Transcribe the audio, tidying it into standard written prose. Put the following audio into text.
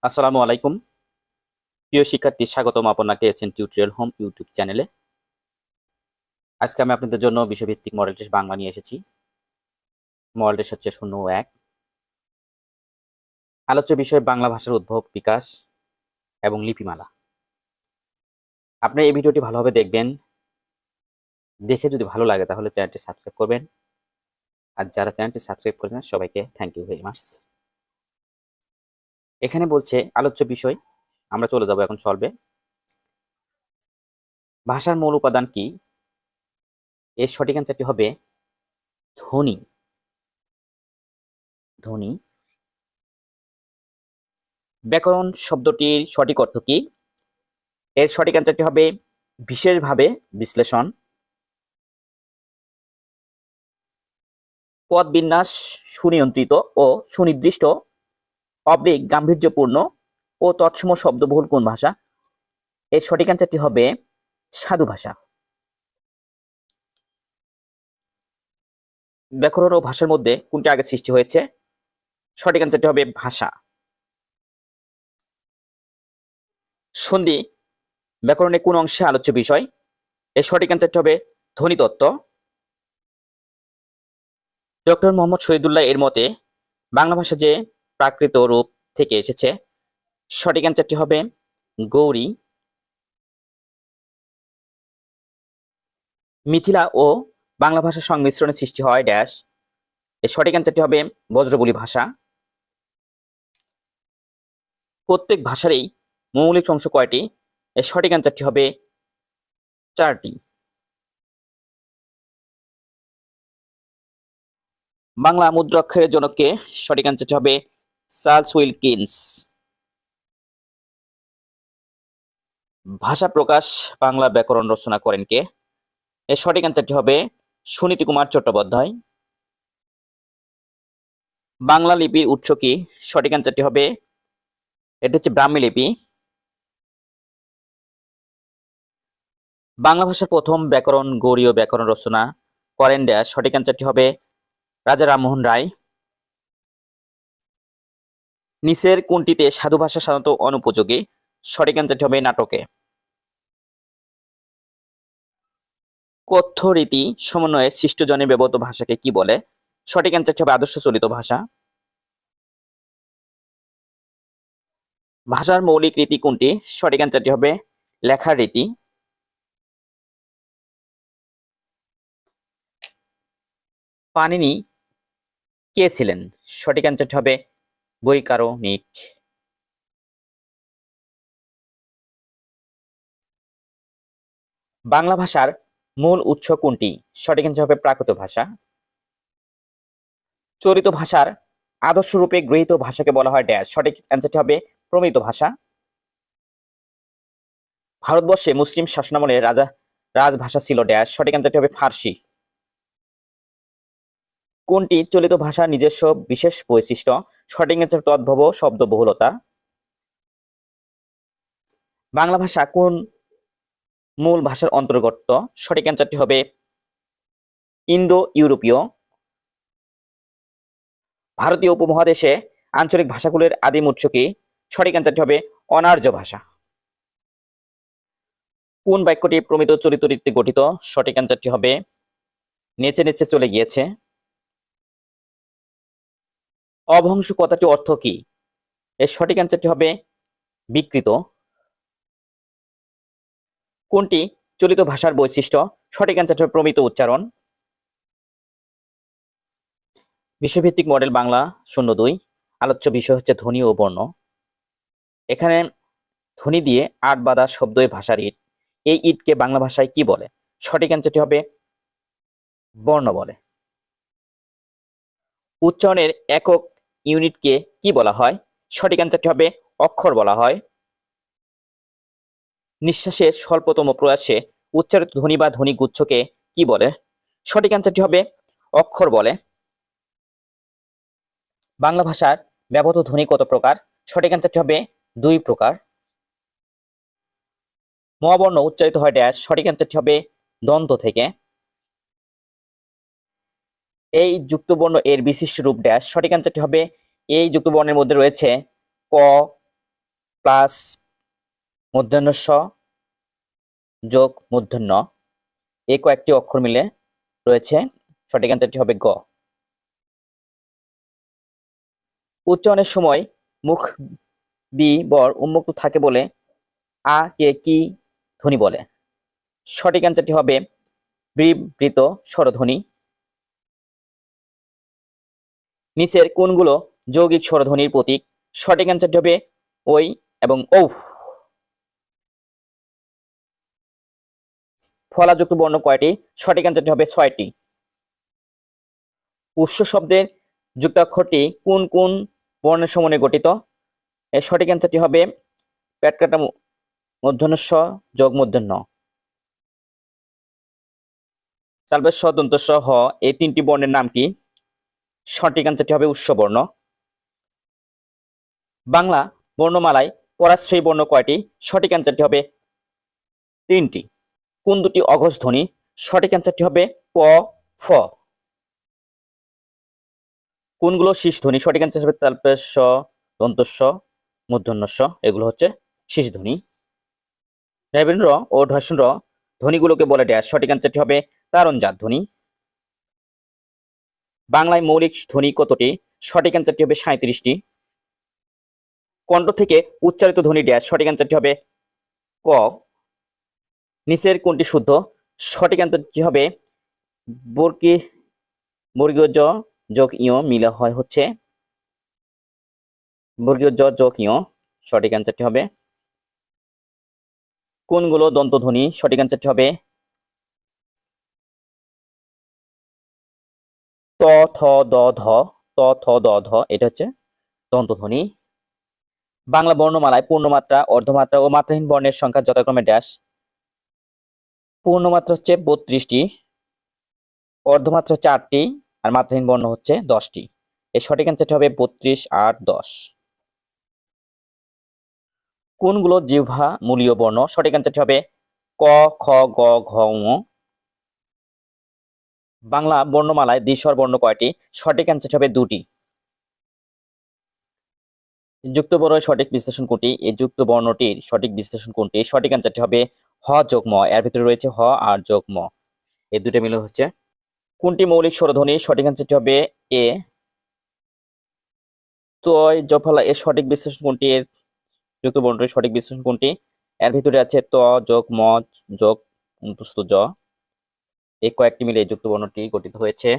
আসসালামু আলাইকুম প্রিয় শিক্ষার্থী, স্বাগতম আপনাকে টিউটোরিয়াল হোম ইউটিউব চ্যানেলে। আজকে আমি আপনাদের জন্য বিষয়ভিত্তিক মডেল টেস্ট বাংলা নিয়ে এসেছি। মডেল টেস্ট হচ্ছে ০১। আলোচ্য বিষয় বাংলা ভাষার উদ্ভব, বিকাশ এবং লিপিমালা। আপনি এই ভিডিওটি ভালোভাবে দেখবেন, দেখে যদি ভালো লাগে তাহলে চ্যানেলটি সাবস্ক্রাইব করবেন। আর যারা চ্যানেলটি সাবস্ক্রাইব করেছেন সবাইকে থ্যাংক ইউ ভেরি মাচ। এখানে বলছে আলোচ্য বিষয়, আমরা চলে যাব এখন সলভে। ভাষার মূল উপাদান কি? এর সঠিক অ্যান্সারটি হবে ধ্বনি। ধ্বনি। ব্যাকরণ শব্দটির সঠিক অর্থ কি? এর সঠিক অ্যান্সারটি হবে বিশেষভাবে বিশ্লেষণ। পদ বিন্যাস সুনিয়ন্ত্রিত ও সুনির্দিষ্ট, গাম্ভীর্যপূর্ণ ও তৎসম শব্দবহুল কোন ভাষা? এর সঠিক অ্যান্সারটি হবে সাধু ভাষা। ব্যাকরণ ও ভাষার মধ্যে কোনটি আগে সৃষ্টি হয়েছে? সঠিক অ্যান্সারটি হবে ভাষা। সন্ধি ব্যাকরণের কোন অংশে আলোচ্য বিষয়? এর সঠিক অ্যান্সারটি হবে ধ্বনিতত্ত্ব। ডক্টর মোহাম্মদ শহীদুল্লাহ এর মতে বাংলা ভাষা যে প্রাকৃত রূপ থেকে এসেছে, সঠিক অ্যান্সারটি হবে গৌরী। মিথিলা ও বাংলা ভাষার সংমিশ্রণে সৃষ্টি হয় ড্যাশ। এর সঠিক অ্যান্সারটি হবে বজ্রবুলি ভাষা। প্রত্যেক ভাষারই মৌলিক অংশ কয়টি? এর সঠিক অ্যান্সারটি হবে 4টি। বাংলা মুদ্রাক্ষরের জনককে? সঠিক অ্যান্সারটি হবে চার্লস উইলকিন্স। ভাষা প্রকাশ বাংলা ব্যাকরণ রচনা করেন কে? এর সঠিক অ্যান্সারটি হবে সুনীতি কুমার চট্টোপাধ্যায়। বাংলা লিপির উৎস কি? সঠিক অ্যান্সারটি হবে এটা হচ্ছে ব্রাহ্মী লিপি। বাংলা ভাষার প্রথম ব্যাকরণ গৌড়ীয় ব্যাকরণ রচনা করেন ড্যাশ। সঠিক অ্যান্সারটি হবে রাজা রামমোহন রায়। নিচের কোনটিতে সাধু ভাষা সাধারণত অনুপযোগী? সঠিক অ্যান্সারটি হবে নাটকে। কথ্য রীতি সমন্বয়ে সৃষ্টজনে ব্যবহৃত ভাষাকে কি বলে? সঠিক অ্যান্সারটি হবে আদর্শ চলিত ভাষা। ভাষার মৌলিক রীতি কোনটি? সঠিক অ্যান্সারটি হবে লেখার রীতি। পাণিনি কে ছিলেন? সঠিক অ্যান্সারটি হবে বৈকারণিক। বাংলা ভাষার মূল উৎস কোনটি? সঠিক অ্যান্সার হবে প্রাকৃত ভাষা। চলিত ভাষার আদর্শ রূপে গৃহীত ভাষাকে বলা হয় ড্যাশ। সঠিক অ্যান্সারটি হবে প্রমিত ভাষা। ভারতবর্ষে মুসলিম শাসনামলে রাজভাষা ছিল ড্যাশ। সঠিক অ্যান্সারটি হবে ফার্সি। কোনটি চলিত ভাষার নিজস্ব বিশেষ বৈশিষ্ট্য? সঠিক অ্যান্সার তদ্ভব শব্দবহুলতা। বাংলা ভাষা কোন মূল ভাষার অন্তর্গত? সঠিক অ্যান্সারটি হবে ইন্দো ইউরোপীয়। ভারতীয় উপমহাদেশে আঞ্চলিক ভাষাগুলির আদিম উৎস কি? সঠিক অ্যান্সারটি হবে অনার্য ভাষা। কোন বাক্যটি প্রমিত চলিত রীতিতে গঠিত? সঠিক অ্যান্সারটি হবে নেচে নেচে চলে গিয়েছে। অভংশ কথাটি অর্থ কি? এর সঠিক অ্যান্সারটি হবে বিকৃত। কোনটি চলিত ভাষার বৈশিষ্ট্য? সঠিক অ্যান্সারটি হবে প্রমিত উচ্চারণ। বিষয়ভিত্তিক মডেল বাংলা ০২। আলোচ্য বিষয় হচ্ছে ধ্বনি ও বর্ণ। এখানে ধ্বনি দিয়ে আট বাঁধা শব্দই ভাষার ইট। এই ইটকে বাংলা ভাষায় কি বলে? সঠিক অ্যান্সারটি হবে বর্ণ বলে। উচ্চারণের একক ইউনিটকে কি বলা হয়? সঠিক অ্যান্সারটি হবে অক্ষর বলা হয়। নিঃশ্বাসের স্বল্পতম প্রয়াসে উচ্চারিত ধ্বনি বা ধ্বনি গুচ্ছকে কি বলে? সঠিক অ্যান্সারটি হবে অক্ষর বলে। বাংলা ভাষার ব্যবহৃত ধ্বনি কত প্রকার? সঠিক অ্যান্সারটি হবে 2 প্রকার। মহাবর্ণ উচ্চারিত হয় ড্যাশ। সঠিক অ্যান্সারটি হবে দন্ত থেকে। এই যুক্তবর্ণ এর বিশিষ্ট রূপ ড্যাশ। সঠিক অ্যান্সারটি হবে এই যুক্তবর্ণের মধ্যে রয়েছে ক, প্লাস মূর্ধন্য স যোগ মূর্ধন্য, এই কয়েকটি অক্ষর মিলে রয়েছে। সঠিক অ্যান্সারটি হবে গ। উচ্চারণের সময় মুখ বি বর উন্মুক্ত থাকে বলে আ কে কি ধ্বনি বলে? সঠিক অ্যান্সারটি হবে বিবৃত স্বরধ্বনি। নিচের কোনগুলো যৌগিক স্বরধ্বনির প্রতীক? সঠিক অ্যান্সারটি হবে ওই এবং ঔ। ফলাযুক্ত বর্ণ কয়টি? সঠিক অ্যান্সারটি হবে 6টি। উৎস শব্দের যুক্তাক্ষরটি কোন কোন বর্ণের সমন্বয়ে গঠিত? এর সঠিক অ্যান্সারটি হবে পেট কাটা মূর্ধন্য স যোগ মূর্ধন্য। তালবের স দন্ত স হ, এই তিনটি বর্ণের নাম কি? সঠিক অ্যান্সারটি হবে উৎস বর্ণ। বাংলা বর্ণমালায় পরাশ্রয়ী বর্ণ কয়টি? সঠিক অ্যান্সারটি হবে 3টি। কোন দুটি অঘোষ ধ্বনি? সঠিক অ্যান্সারটি হবে প ফ। কোনগুলো শীষ ধ্বনি? সঠিক অ্যান্সার হবে তালপের স দন্ত স মূর্ধন্য স, এগুলো হচ্ছে শীষ ধ্বনি। র ও ঢস্ন র ধ্বনিগুলোকে বলে ড্যাশ? সঠিক অ্যান্সারটি হবে তারণজাত ধ্বনি। বাংলায় মৌলিক ধ্বনি কতটি? সঠিক অ্যান্সারটি হবে 37টি। কণ্ঠ থেকে উচ্চারিত ধ্বনি ড্যাশ? সঠিক অ্যান্সারটি হবে ক। নিচের কোনটি শুদ্ধ? সঠিক অ্যান্সারটি হবে বর্গীয় জ যোগ ইয় মিলে হয় হচ্ছে বর্গীয় জ যোগ ইয়। সঠিক অ্যান্সারটি হবে। কোনগুলো দন্তধ্বনি? সঠিক অ্যান্সারটি হবে ত থ দ ধ, ত থ দ ধ, এটা হচ্ছে দন্তধ্বনি। বাংলা বর্ণমালায় পূর্ণমাত্রা, অর্ধমাত্রা ও মাত্রাহীন বর্ণের সংখ্যা যথাক্রমে ড্যাশ? পূর্ণমাত্রা হচ্ছে 32টি, অর্ধমাত্রা 4টি, আর মাত্রাহীন বর্ণ হচ্ছে 10টি। এর সঠিক অ্যান্সারটি হবে 32, 8, 10। কোনগুলো জিহ্বা মূলীয় বর্ণ? সঠিক অ্যান্সারটি হবে ক খ গ ঘ ঙ। বাংলা বর্ণমালায় দ্বিস্বর বর্ণ কয়টি? সঠিক অ্যান্সারটি হবে 2টি। যুক্ত বর্ণের সঠিক বিশ্লেষণ কোনটি? এই যুক্ত বর্ণটির সঠিক বিশ্লেষণ কোনটি? সঠিক অ্যান্সারটি হবে হ যোগ ম, এর ভিতরে রয়েছে হ আর যোগ ম, এই দুটো মিলে হচ্ছে। কোনটি মৌলিক স্বরধ্বনি? সঠিক অ্যান্সারটি হবে এ। তো জফলা এর সঠিক বিশ্লেষণ কোনটি? এর যুক্ত বর্ণটির সঠিক বিশ্লেষণ কোনটি? এর ভিতরে আছে ত যোগ ম যোগ জ, এই কয়েকটি মিলে যুক্ত বর্ণটি গঠিত হয়েছে।